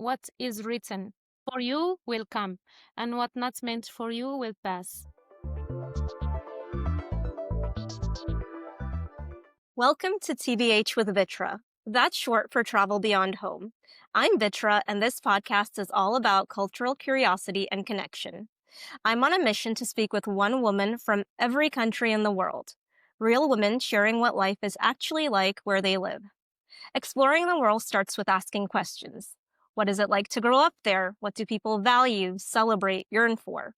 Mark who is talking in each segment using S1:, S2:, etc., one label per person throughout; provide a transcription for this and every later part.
S1: what is written for you will come, and what not meant for you will pass.
S2: Welcome to TBH with Vitra. That's short for Travel Beyond Home. I'm Vitra, and this podcast is all about cultural curiosity and connection. I'm on a mission to speak with one woman from every country in the world. Real women sharing what life is actually like where they live. Exploring the world starts with asking questions. What is it like to grow up there? What do people value, celebrate, yearn for?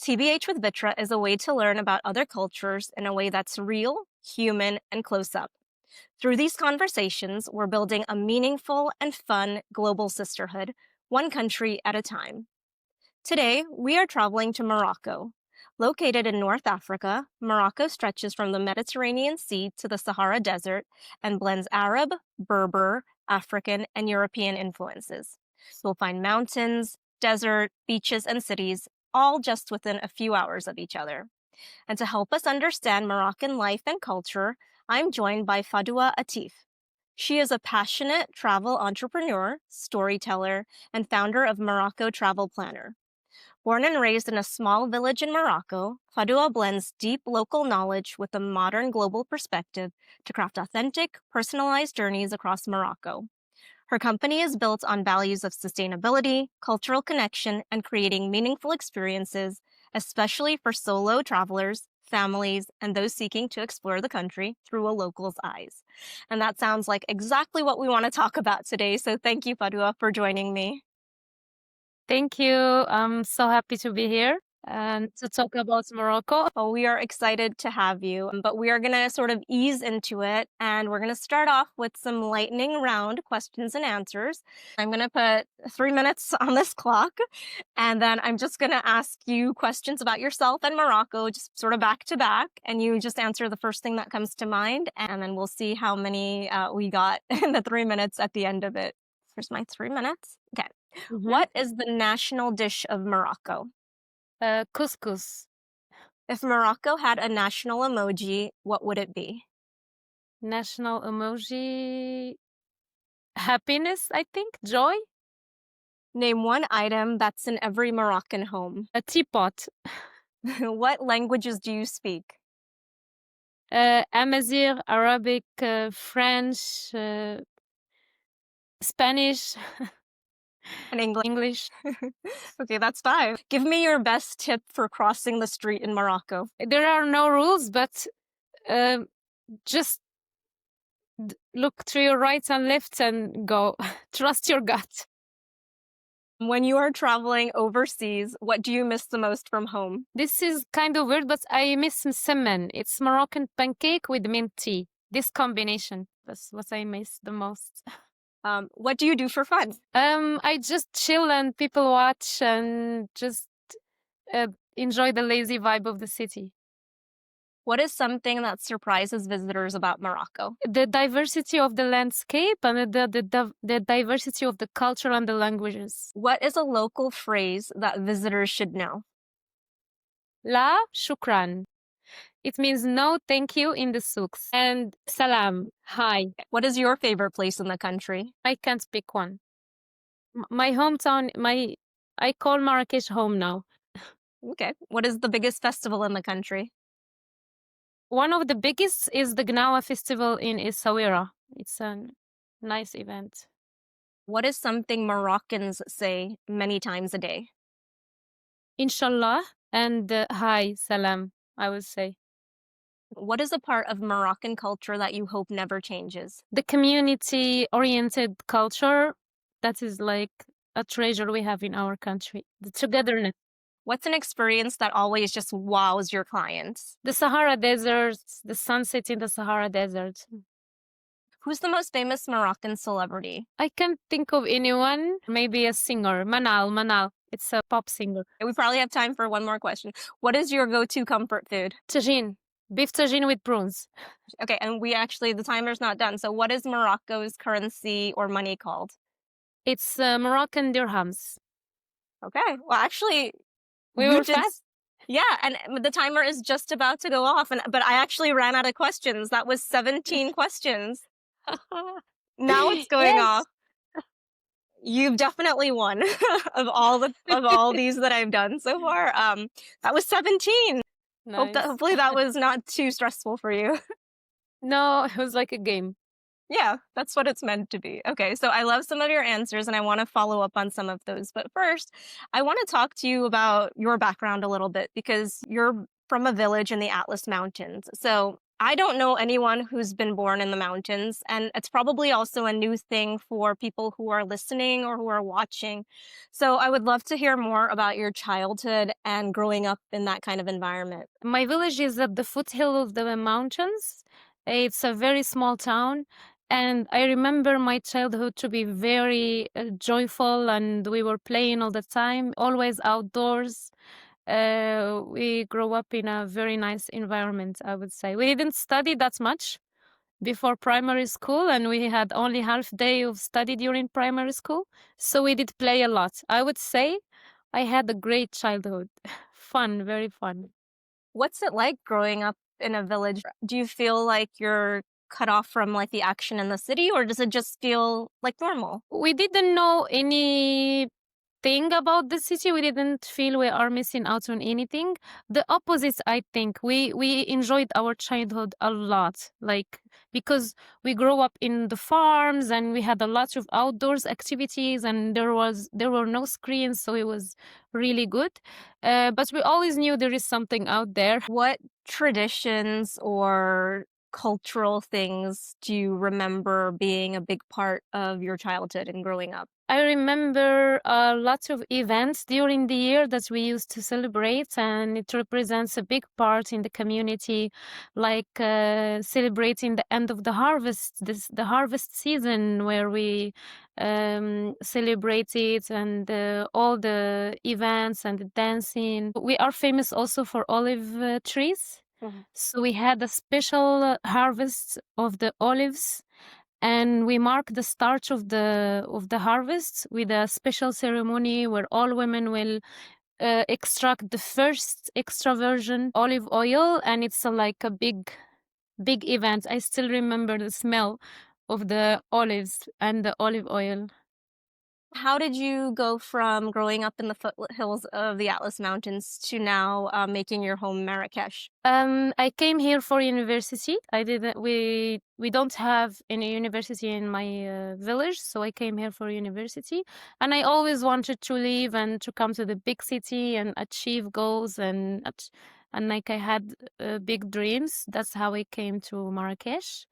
S2: TBH with Vitra is a way to learn about other cultures in a way that's real, human, and close up. Through these conversations, we're building a meaningful and fun global sisterhood, one country at a time. Today, we are traveling to Morocco. Located in North Africa, Morocco stretches from the Mediterranean Sea to the Sahara Desert and blends Arab, Berber, African, and European influences. You'll find mountains, desert, beaches, and cities, all just within a few hours of each other. And to help us understand Moroccan life and culture, I'm joined by Fadoua Atif. She is a passionate travel entrepreneur, storyteller, and founder of Morocco Travel Planner. Born and raised in a small village in Morocco, Fadoua blends deep local knowledge with a modern global perspective to craft authentic, personalized journeys across Morocco. Her company is built on values of sustainability, cultural connection, and creating meaningful experiences, especially for solo travelers, families, and those seeking to explore the country through a local's eyes. And that sounds like exactly what we want to talk about today. So thank you, Fadoua, for joining me.
S1: Thank you. I'm so happy to be here and to talk about Morocco.
S2: Well, we are excited to have you, but we are going to sort of ease into it, and we're going to start off with some lightning round questions and answers. I'm going to put 3 minutes on this clock, and then I'm just going to ask you questions about yourself and Morocco, just sort of back to back, and you just answer the first thing that comes to mind, and then we'll see how many we got in the 3 minutes at the end of it. Here's my 3 minutes. Okay. What is the national dish of Morocco?
S1: Couscous.
S2: If Morocco had a national emoji, what would it be?
S1: National emoji. Happiness, I think. Joy.
S2: Name one item that's in every Moroccan home.
S1: A teapot.
S2: What languages do you speak?
S1: Amazigh, Arabic, French, Spanish,
S2: And English.
S1: English.
S2: Okay, that's 5. Give me your best tip for crossing the street in Morocco.
S1: There are no rules, but just look to your right and left and go. Trust your gut.
S2: When you are traveling overseas, what do you miss the most from home?
S1: This is kind of weird, but I miss msemen. It's Moroccan pancake with mint tea. This combination, that's what I miss the most.
S2: What do you do for fun?
S1: I just chill and people watch and just enjoy the lazy vibe of the city.
S2: What is something that surprises visitors about Morocco?
S1: The diversity of the landscape and the diversity of the culture and the languages.
S2: What is a local phrase that visitors should know?
S1: La shukran. It means no thank you in the souks. And salam, hi.
S2: What is your favorite place in the country?
S1: I can't pick one. My hometown, I call Marrakech home now.
S2: Okay. What is the biggest festival in the country?
S1: One of the biggest is the Gnawa festival in Essaouira. It's a nice event.
S2: What is something Moroccans say many times a day?
S1: Inshallah and hi, salam, I would say.
S2: What is a part of Moroccan culture that you hope never changes?
S1: The community-oriented culture, that is like a treasure we have in our country. The togetherness.
S2: What's an experience that always just wows your clients?
S1: The Sahara Desert, the sunset in the Sahara Desert.
S2: Who's the most famous Moroccan celebrity?
S1: I can't think of anyone. Maybe a singer. Manal. It's a pop singer.
S2: We probably have time for one more question. What is your go-to comfort food?
S1: Tagine. Beef tagine with prawns.
S2: Okay, and the timer's not done. So what is Morocco's currency or money called?
S1: It's Moroccan dirhams.
S2: Okay, well, actually...
S1: We were fast.
S2: Yeah, and the timer is just about to go off, but I actually ran out of questions. That was 17 questions. Now it's going off. You've definitely won of all these that I've done so far. That was 17.
S1: Nice.
S2: Hopefully that was not too stressful for you.
S1: No, it was like a game.
S2: Yeah, that's what it's meant to be. Okay, so I love some of your answers and I want to follow up on some of those. But first, I want to talk to you about your background a little bit because you're from a village in the Atlas Mountains. So I don't know anyone who's been born in the mountains, and it's probably also a new thing for people who are listening or who are watching. So I would love to hear more about your childhood and growing up in that kind of environment.
S1: My village is at the foothill of the mountains. It's a very small town. And I remember my childhood to be very joyful, and we were playing all the time, always outdoors. We grew up in a very nice environment, I would say. We didn't study that much before primary school, and we had only half day of study during primary school. So we did play a lot. I would say I had a great childhood. Fun, very fun.
S2: What's it like growing up in a village? Do you feel like you're cut off from like the action in the city, or does it just feel like normal?
S1: We didn't know anything about the city. We didn't feel we are missing out on anything. The opposite, I think. We enjoyed our childhood a lot, like because we grew up in the farms and we had a lot of outdoors activities, and there were no screens, so it was really good. But we always knew there is something out there.
S2: What traditions or cultural things do you remember being a big part of your childhood and growing up?
S1: I remember lots of events during the year that we used to celebrate, and it represents a big part in the community, like celebrating the end of the harvest, the harvest season, where we celebrate it, and all the events and the dancing. We are famous also for olive trees.
S2: Mhm.
S1: So we had a special harvest of the olives, and we mark the start of the harvest with a special ceremony where all women will extract the first extra virgin olive oil, and it's like a big event. I still remember the smell of the olives and the olive oil.
S2: How did you go from growing up in the foothills of the Atlas Mountains to now making your home Marrakech?
S1: I came here for university. I didn't. We don't have any university in my village, so I came here for university. And I always wanted to leave and to come to the big city and achieve goals, and like I had big dreams. That's how I came to Marrakech,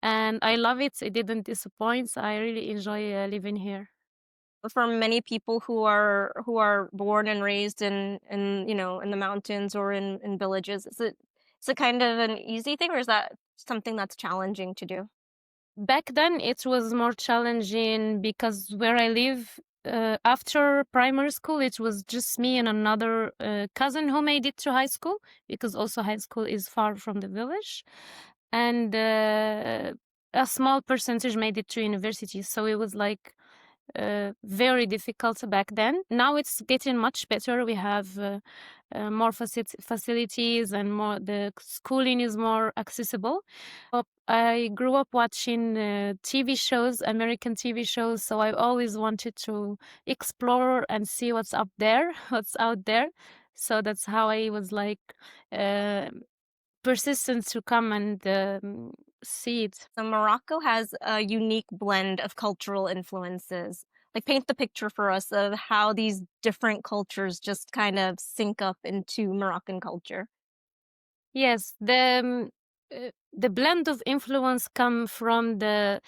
S1: and I love it. It didn't disappoint. I really enjoy living here.
S2: For many people who are born and raised in the mountains or in villages, is it kind of an easy thing, or is that something that's challenging to do?
S1: Back then, it was more challenging because where I live, after primary school, it was just me and another cousin who made it to high school, because also high school is far from the village. And a small percentage made it to university. So it was like very difficult back then. Now it's getting much better. We have more facilities, and more, the schooling is more accessible. I grew up watching TV shows, American TV shows, so I always wanted to explore and see what's up there, what's out there. So that's how I was like uh, persistent to come and see it.
S2: So Morocco has a unique blend of cultural influences. Like, paint the picture for us of how these different cultures just kind of sync up into Moroccan culture.
S1: Yes, the blend of influence come from the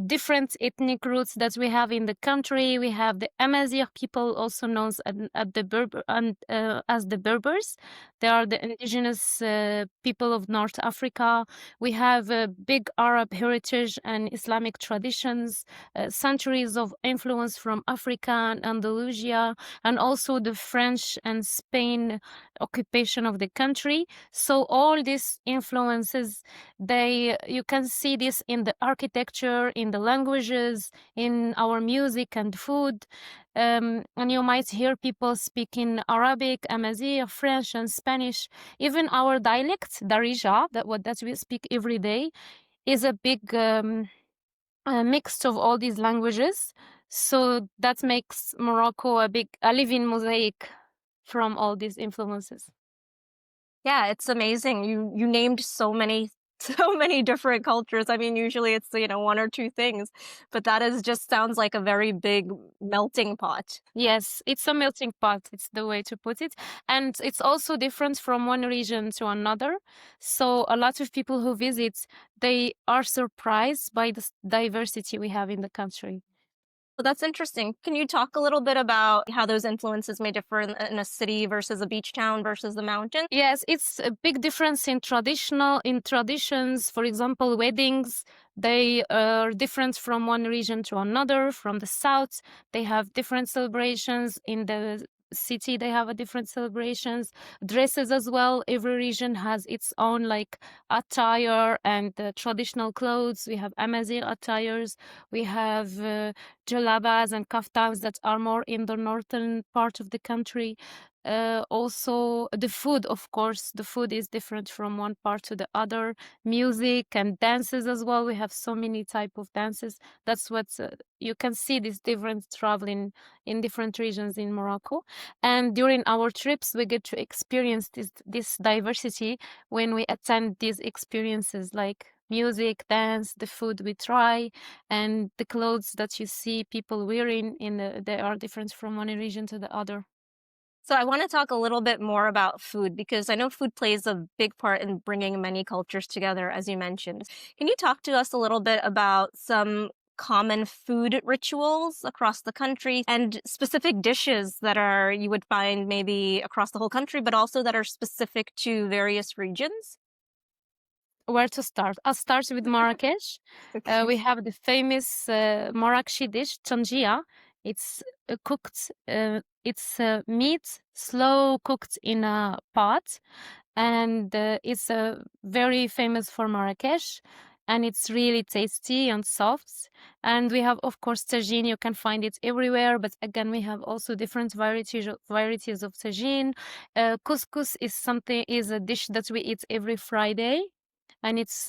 S1: different ethnic roots that we have in the country. We have the Amazigh people, also known at the Berber, as the Berbers. They are the indigenous people of North Africa. We have a big Arab heritage and Islamic traditions, centuries of influence from Africa and Andalusia, and also the French and Spain occupation of the country. So all these influences, you can see this in the architecture, in the languages, in our music and food. And you might hear people speaking Arabic, Amazigh, French, and Spanish. Even our dialect, Darija, that we speak every day, is a big mix of all these languages. So that makes Morocco a living mosaic from all these influences.
S2: Yeah, it's amazing. You named so many so many different cultures. I mean, usually it's, one or two things, but that is just sounds like a very big melting pot.
S1: Yes, it's a melting pot. It's the way to put it. And it's also different from one region to another. So a lot of people who visit, they are surprised by the diversity we have in the country.
S2: Well, that's interesting. Can you talk a little bit about how those influences may differ in a city versus a beach town versus the mountain?
S1: Yes, it's a big difference in traditions. For example, weddings, they are different from one region to another. From the south, they have different celebrations. In the city, they have a different celebrations. Dresses as well. Every region has its own like attire and traditional clothes. We have Amazigh attires. We have jalabas and kaftans that are more in the northern part of the country. Also the food, of course, the food is different from one part to the other. Music and dances as well, we have so many type of dances. That's what you can see this different traveling in different regions in Morocco. And during our trips we get to experience this diversity when we attend these experiences, like music, dance, the food we try, and the clothes that you see people wearing they are different from one region to the other.
S2: So I want to talk a little bit more about food because I know food plays a big part in bringing many cultures together, as you mentioned. Can you talk to us a little bit about some common food rituals across the country and specific dishes that are you would find maybe across the whole country, but also that are specific to various regions?
S1: Where to start? I'll start with Marrakech.
S2: Okay.
S1: We have the famous Marrakech dish, tangia. It's cooked, it's meat, slow cooked in a pot, and it's very famous for Marrakech, and it's really tasty and soft. And we have, of course, tagine. You can find it everywhere, but again, we have also different varieties of tagine. Couscous is a dish that we eat every Friday, and it's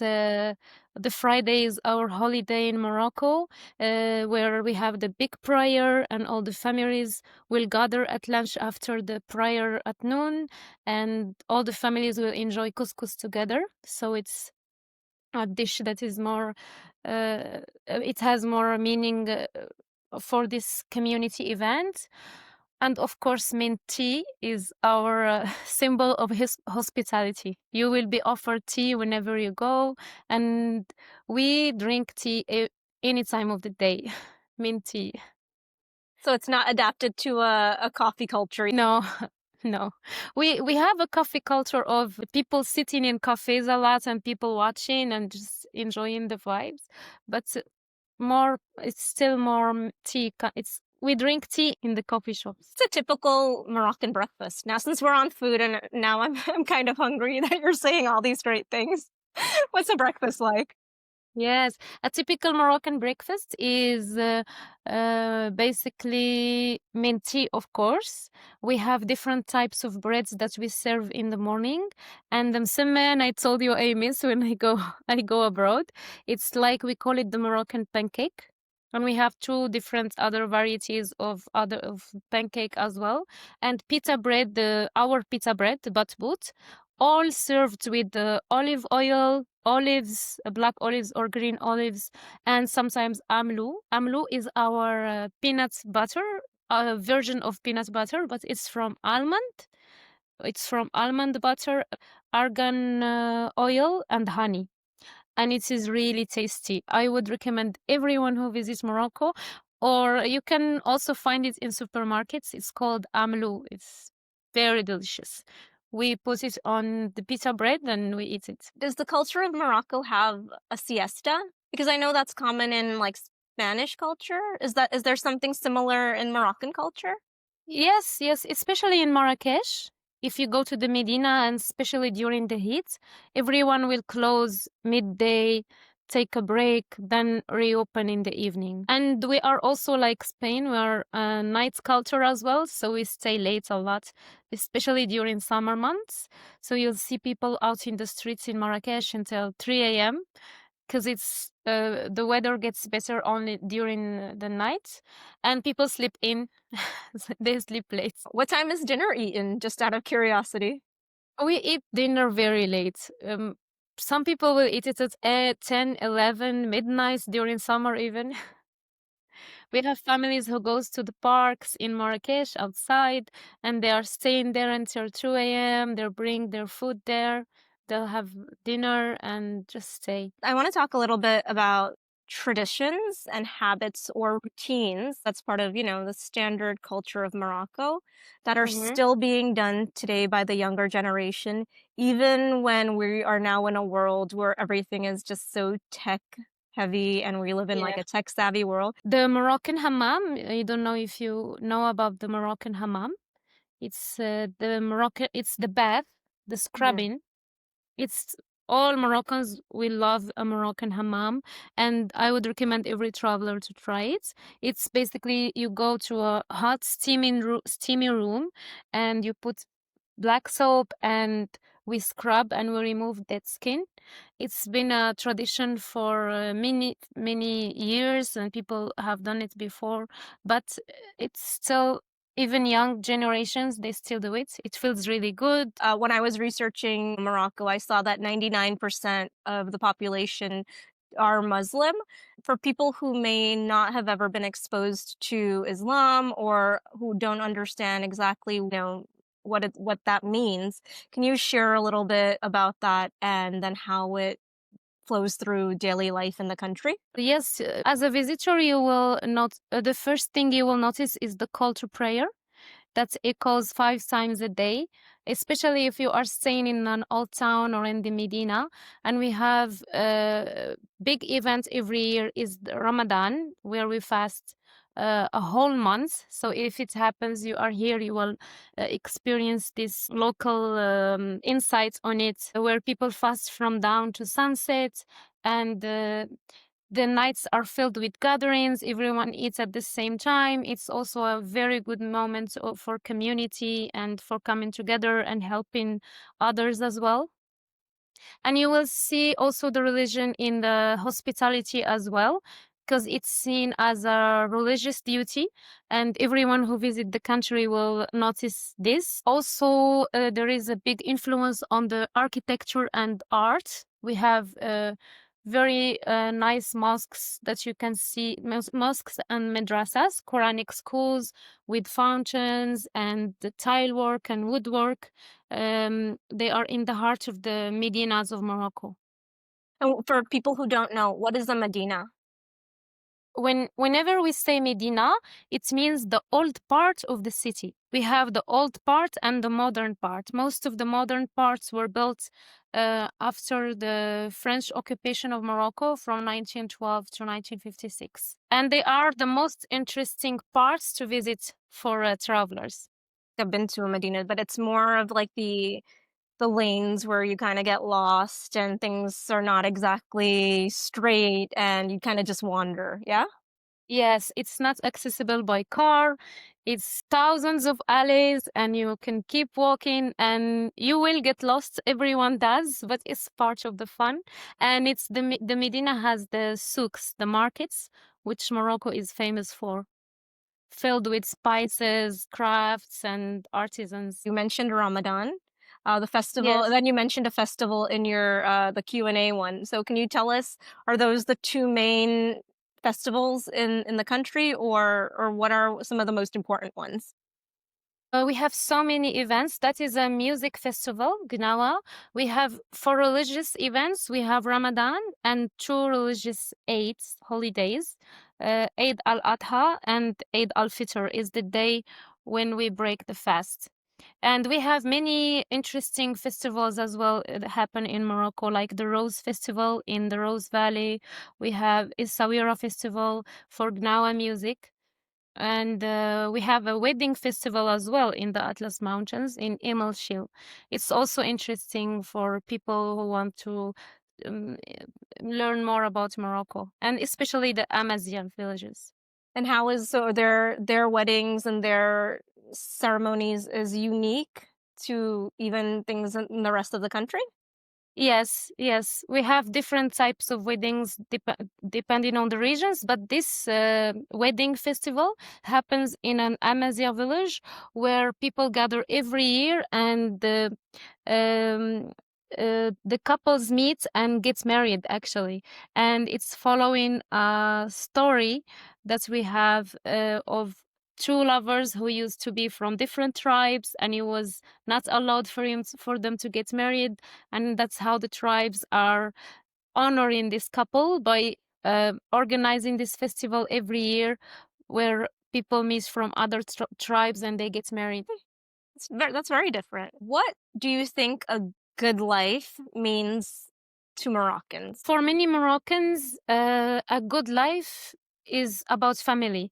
S1: the Friday is our holiday in Morocco, where we have the big prayer, and all the families will gather at lunch after the prayer at noon, and all the families will enjoy couscous together. So it's a dish that is more, it has more meaning for this community event. And of course, mint tea is our symbol of his hospitality. You will be offered tea whenever you go, and we drink tea any time of the day. Mint tea.
S2: So it's not adapted to a coffee culture.
S1: No, no. We have a coffee culture of people sitting in cafes a lot and people watching and just enjoying the vibes, but it's still more tea. We drink tea in the coffee shops.
S2: It's a typical Moroccan breakfast. Now, since we're on food and now I'm kind of hungry that you're saying all these great things. What's a breakfast like?
S1: Yes, a typical Moroccan breakfast is basically minty, of course. We have different types of breads that we serve in the morning, and the msemen I told you I miss when I go abroad. It's like we call it the Moroccan pancake, and we have two different other varieties of pancake as well, and pita bread, our pita bread, the batbout, all served with olive oil, olives, black olives or green olives, and sometimes amlou. Amlou is our peanut butter, a version of peanut butter, but it's from almond. It's from almond butter, argan oil, and honey. And it is really tasty. I would recommend everyone who visits Morocco, or you can also find it in supermarkets. It's called amlou. It's very delicious. We put it on the pita bread and we eat it.
S2: Does the culture of Morocco have a siesta? Because I know that's common in like Spanish culture. Is there something similar in Moroccan culture?
S1: Yes, yes, especially in Marrakech. If you go to the Medina, and especially during the heat, everyone will close midday, take a break, then reopen in the evening. And we are also like Spain, we are a night culture as well, so we stay late a lot, especially during summer months. So you'll see people out in the streets in Marrakech until 3 a.m. because it's the weather gets better only during the night, and people sleep in. They sleep late.
S2: What time is dinner eaten, just out of curiosity?
S1: We eat dinner very late. Some people will eat it at 8, 10, 11, midnight during summer even. We have families who goes to the parks in Marrakech outside, and they are staying there until 2 a.m. They'll bring their food there. They'll have dinner and just stay.
S2: I want to talk a little bit about traditions and habits or routines that's part of, the standard culture of Morocco that are
S1: Mhm.
S2: still being done today by the younger generation, even when we are now in a world where everything is just so tech heavy and we live in like
S1: Yeah.
S2: a tech savvy world.
S1: The Moroccan hammam, I don't know if you know about the Moroccan hammam. It's the bath, the
S2: Mhm.
S1: scrubbing. It's all Moroccans will love a Moroccan hammam, and I would recommend every traveler to try it. It's basically you go to a hot steamy room, and you put black soap, and we scrub and we remove dead skin. It's been a tradition for many years, and people have done it before, but it's still, even young generations, they still do it. It feels really good.
S2: When I was researching Morocco, I saw that 99% of the population are Muslim. For people who may not have ever been exposed to Islam or who don't understand exactly, what that means, can you share a little bit about that and then how it flows through daily life in the country?
S1: Yes, as a visitor, you will not. The first thing you will notice is the call to prayer that echoes 5 times a day, especially if you are staying in an old town or in the Medina. And we have a big event every year is the Ramadan, where we fast a whole month. So if it happens, you are here, you will experience this local insights on it, where people fast from dawn to sunset, and the nights are filled with gatherings. Everyone eats at the same time. It's also a very good moment for community and for coming together and helping others as well. And you will see also the religion in the hospitality as well, because it's seen as a religious duty, and everyone who visit the country will notice this. Also, there is a big influence on the architecture and art. We have very nice mosques that you can see, mosques and madrasas, Quranic schools with fountains and the tile work and woodwork. They are in the heart of the Medinas of Morocco.
S2: And for people who don't know, what is a Medina?
S1: Whenever we say Medina, it means the old part of the city. We have the old part and the modern part. Most of the modern parts were built after the French occupation of Morocco from 1912 to 1956. And they are the most interesting parts to visit for travelers.
S2: I've been to a Medina, but it's more of like the lanes where you kind of get lost and things are not exactly straight and you kind of just wander. Yeah.
S1: Yes, it's not accessible by car. It's thousands of alleys, and you can keep walking and you will get lost. Everyone does, but it's part of the fun. And it's the Medina has the souks, the markets, which Morocco is famous for, filled with spices, crafts, and artisans.
S2: You mentioned Ramadan, the festival, and
S1: Yes.
S2: then you mentioned a festival in your the Q&A one. So can you tell us, are those the two main festivals in the country, or what are some of the most important ones?
S1: We have so many events. That is a music festival, Gnawa. We have, for religious events, we have Ramadan and two religious Eids, holidays. Eid al-Adha and Eid al-Fitr is the day when we break the fast. And we have many interesting festivals as well that happen in Morocco, like the Rose Festival in the Rose Valley. We have Essaouira Festival for Gnawa music. And we have a wedding festival as well in the Atlas Mountains in El Shil. It's also interesting for people who want to um, learn more about Morocco, and especially the Amazigh villages.
S2: And how is so their weddings and their ceremonies is unique to even things in the rest of the country?
S1: Yes, yes. We have different types of weddings depending on the regions, but this wedding festival happens in an Amazigh village where people gather every year and um, the couples meet and gets married actually. And it's following a story that we have of two lovers who used to be from different tribes, and it was not allowed for them to get married, and that's how the tribes are honoring this couple by organizing this festival every year where people meet from other tribes and they get married.
S2: That's very different. What do you think a good life means to Moroccans?
S1: For many Moroccans, a good life is about family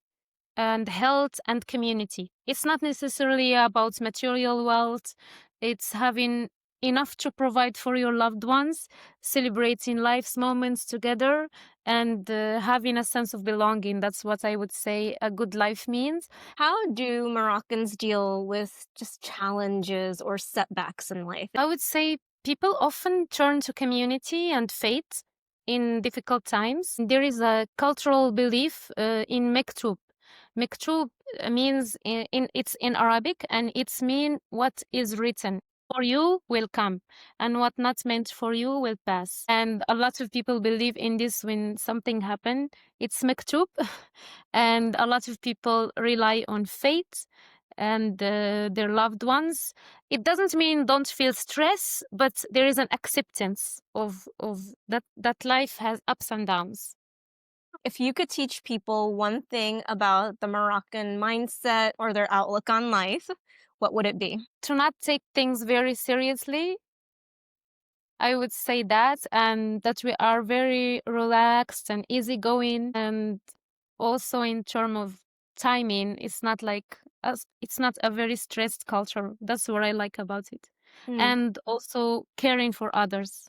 S1: and health and community. It's not necessarily about material wealth, it's having enough to provide for your loved ones, celebrating life's moments together, and having a sense of belonging. That's what I would say a good life means.
S2: How do Moroccans deal with just challenges or setbacks in life?
S1: I would say people often turn to community and faith in difficult times. There is a cultural belief in Maktub. Maktub means it's in Arabic, and it's mean what is written for you will come, and what not meant for you will pass. And a lot of people believe in this. When something happen, it's Maktub, and a lot of people rely on fate and their loved ones. It doesn't mean don't feel stress, but there is an acceptance of that life has ups and downs.
S2: If you could teach people one thing about the Moroccan mindset or their outlook on life, what would it be?
S1: To not take things very seriously, I would say that, and that we are very relaxed and easygoing, and also in terms of timing, it's not like us. It's not a very stressed culture. That's what I like about it,
S2: Mm.
S1: and also caring for others.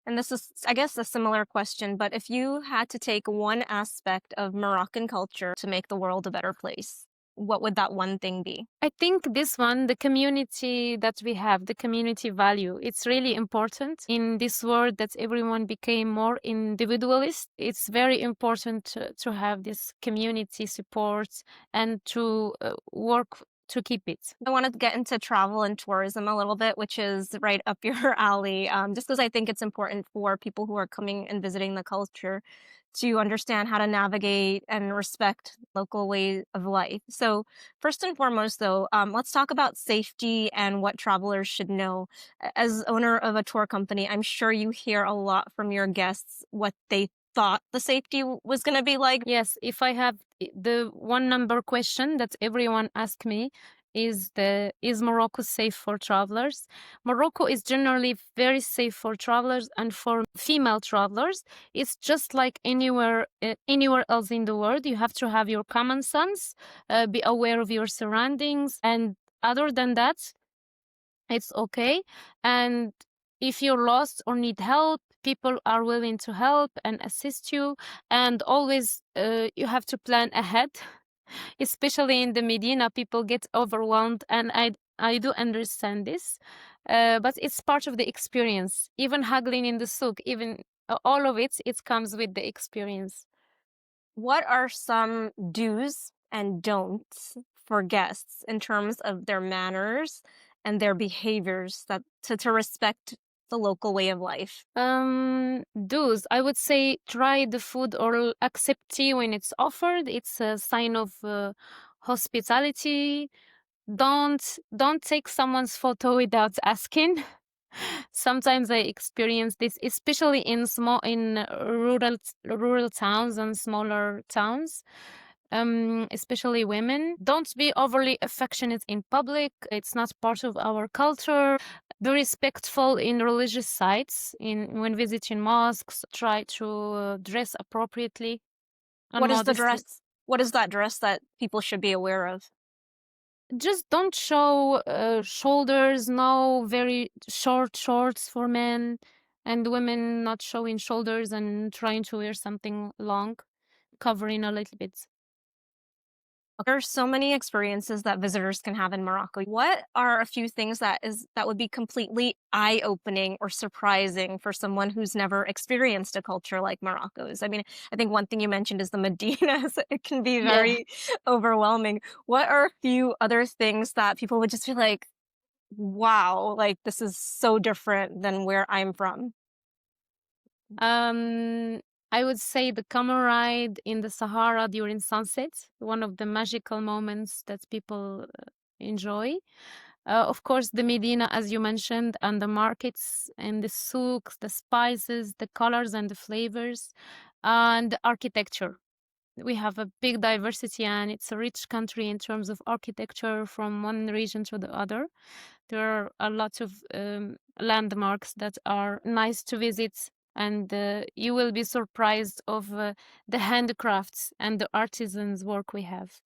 S2: And this is, I guess, a similar question, but if you had to take one aspect of Moroccan culture to make the world a better place, what would that one thing be?
S1: I think this one, the community that we have, the community value, it's really important in this world that everyone became more individualist. It's very important to have this community support and to work to keep it.
S2: I want to get into travel and tourism a little bit, which is right up your alley, just because I think it's important for people who are coming and visiting the culture to understand how to navigate and respect local way of life. So, first and foremost, though, let's talk about safety and what travelers should know. As owner of a tour company, I'm sure you hear a lot from your guests what they thought the safety was going to be like.
S1: Yes, if I have the one number question that everyone asks me is Morocco safe for travelers? Morocco is generally very safe for travelers and for female travelers. It's just like anywhere else in the world. You have to have your common sense, be aware of your surroundings, and other than that, it's okay. And if you're lost or need help, people are willing to help and assist you. And always, you have to plan ahead. Especially in the Medina, people get overwhelmed, and I do understand this, but it's part of the experience. Even haggling in the souk, even all of it, it comes with the experience.
S2: What are some do's and don'ts for guests in terms of their manners and their behaviors that to respect the local way of life?
S1: Do's, I would say try the food or accept tea when it's offered. It's a sign of hospitality. Don't take someone's photo without asking. Sometimes I experience this, especially in rural towns and smaller towns. Especially women. Don't be overly affectionate in public. It's not part of our culture. Be respectful in religious sites. In when visiting mosques, try to dress appropriately and
S2: What is the
S1: modestly.
S2: dress? What is that dress that people should be aware of?
S1: Just don't show shoulders. No very short shorts for men, and women not showing shoulders and trying to wear something long, covering a little bit.
S2: There are so many experiences that visitors can have in Morocco. What are a few things that would be completely eye-opening or surprising for someone who's never experienced a culture like Morocco's? I mean, I think one thing you mentioned is the Medinas. It can be
S1: Yeah.
S2: very overwhelming. What are a few other things that people would just be like, wow, like this is so different than where I'm from?
S1: Um, I would say the camel ride in the Sahara during sunset, one of the magical moments that people enjoy. Of course, the Medina, as you mentioned, and the markets and the souks, the spices, the colors and the flavors, and the architecture. We have a big diversity, and it's a rich country in terms of architecture from one region to the other. There are a lot of landmarks that are nice to visit, and you will be surprised of the handicrafts and the artisans' work we have.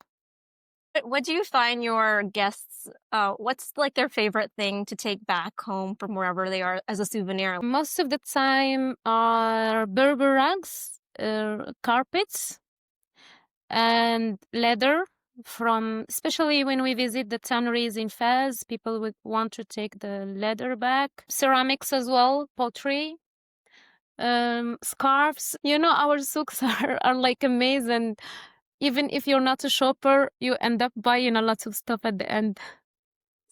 S2: What do you find your guests, what's like their favorite thing to take back home from wherever they are as a souvenir?
S1: Most of the time are Berber rugs, carpets, and leather from, especially when we visit the tanneries in Fez, people would want to take the leather back. Ceramics as well, pottery, scarves. You know, our souks are like amazing. Even if you're not a shopper, you end up buying a lot of stuff at the end.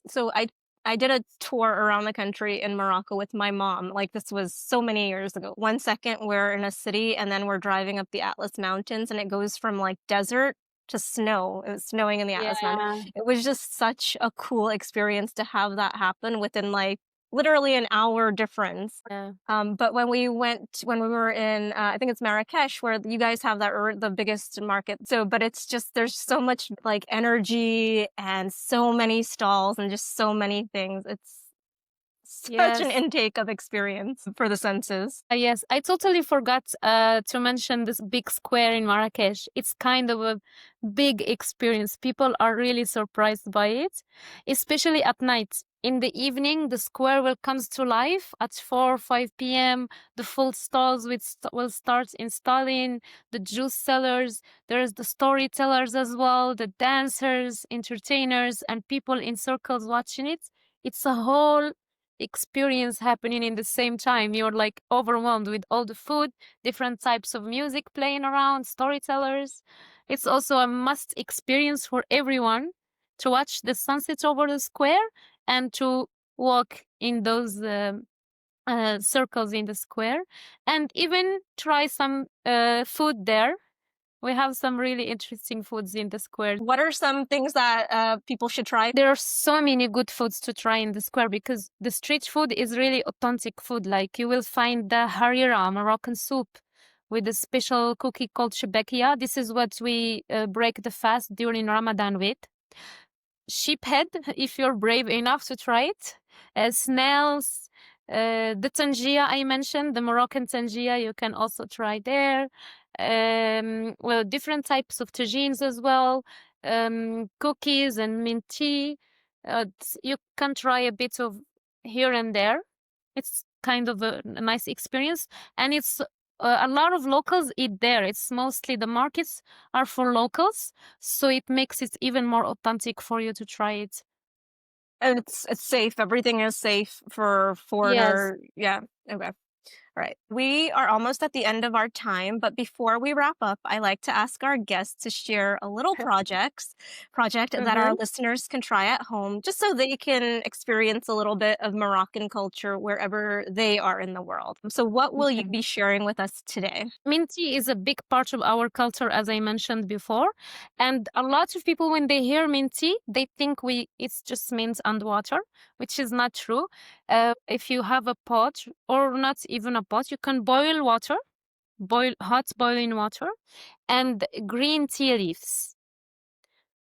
S2: So I did a tour around the country in Morocco with my mom. Like this was so many years ago. One second we're in a city and then we're driving up the Atlas Mountains and it goes from like desert to snow. It was snowing in the Atlas Mountains.
S1: Yeah.
S2: It was just such a cool experience to have that happen within like literally an hour difference.
S1: Yeah.
S2: But when we were in, I think it's Marrakech, where you guys have the biggest market. So, but it's just, there's so much like energy and so many stalls and just so many things. It's such an
S1: Yes.
S2: intake of experience for the senses.
S1: Yes, I totally forgot to mention this big square in Marrakech. It's kind of a big experience. People are really surprised by it, especially at night. In the evening, the square will comes to life at 4 or 5 p.m. The full stalls will start installing, the juice sellers. There's the storytellers as well, the dancers, entertainers, and people in circles watching it. It's a whole experience happening in the same time. You're like overwhelmed with all the food, different types of music playing around, storytellers. It's also a must experience for everyone to watch the sunset over the square and to walk in those circles in the square and even try some food there. We have some really interesting foods in the square.
S2: What are some things that people should try?
S1: There are so many good foods to try in the square because the street food is really authentic food. Like you will find the harira, Moroccan soup, with a special cookie called shebekia. This is what we break the fast during Ramadan with. Sheep head, if you're brave enough to try it. Snails, the tangia I mentioned, the Moroccan tangia, you can also try there. Well, different types of tagines as well, cookies and mint tea. You can try a bit of here and there. It's kind of a nice experience, and it's a lot of locals eat there. It's mostly the markets are for locals, so it makes it even more authentic for you to try it.
S2: And it's safe. Everything is safe for
S1: Yes.
S2: foreigner. Yeah. Okay. All right. We are almost at the end of our time, but before we wrap up, I like to ask our guests to share a little project that our
S1: Mm-hmm.
S2: listeners can try at home, just so they can experience a little bit of Moroccan culture wherever they are in the world. So, what will you
S1: Okay.
S2: be sharing with us today?
S1: Mint tea is a big part of our culture, as I mentioned before. And a lot of people, when they hear mint tea, they think it's just mint and water, which is not true. If you have a pot, or not even a pot, you can boil water, boil hot boiling water, and green tea leaves.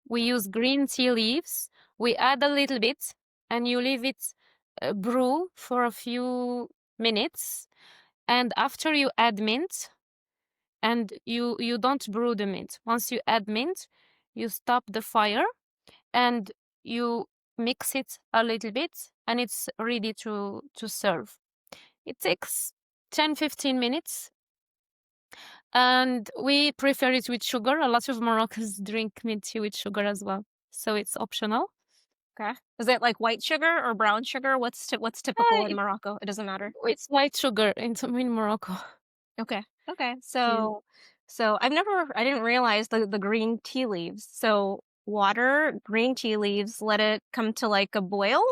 S1: We use green tea leaves. We add a little bit, and you leave it brew for a few minutes. And after you add mint, and you don't brew the mint. Once you add mint, you stop the fire and you mix it a little bit, and it's ready to serve. It takes 10-15 minutes. And we prefer it with sugar. A lot of Moroccans drink mint tea with sugar as well, so it's optional.
S2: Okay. Is it like white sugar or brown sugar? What's typical in
S1: It
S2: Morocco? It doesn't matter.
S1: it's white sugar in Morocco.
S2: Okay. Okay.
S1: Yeah.
S2: So I didn't realize the green tea leaves. So water, green tea leaves, let it come to like a boil,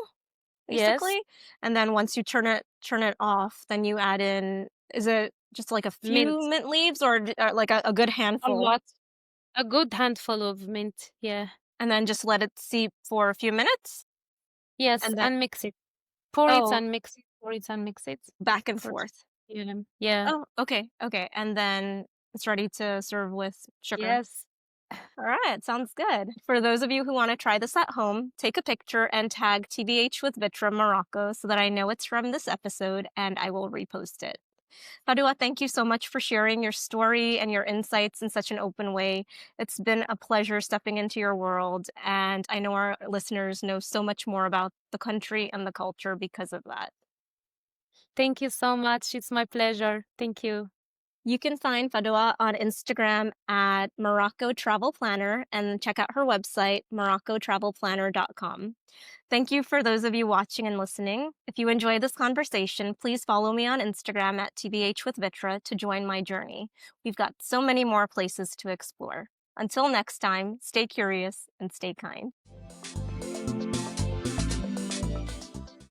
S1: Yes,
S2: basically. And then once you turn it off, then you add in, is it just like a few
S1: mint,
S2: mint leaves or, like a good
S1: a
S2: handful?
S1: lot, a good handful of mint, yeah.
S2: And then just let it steep for a few minutes?
S1: Yes,
S2: And then,
S1: and mix it. Pour it
S2: oh,
S1: and mix it, pour it and mix it.
S2: back and
S1: For
S2: forth.
S1: yeah, yeah.
S2: Oh, okay, okay. And then it's ready to serve with sugar.
S1: Yes.
S2: All right, sounds good. For those of you who want to try this at home, take a picture and tag TBH with Vitra Morocco so that I know it's from this episode and I will repost it. Fadoua, thank you so much for sharing your story and your insights in such an open way. It's been a pleasure stepping into your world, and I know our listeners know so much more about the country and the culture because of that.
S1: Thank you so much. It's my pleasure. Thank you.
S2: You can find Fadoua on Instagram at Morocco Travel Planner and check out her website, moroccotravelplanner.com. Thank you for those of you watching and listening. If you enjoyed this conversation, please follow me on Instagram at TBH with Vitra to join my journey. We've got so many more places to explore. Until next time, stay curious and stay kind.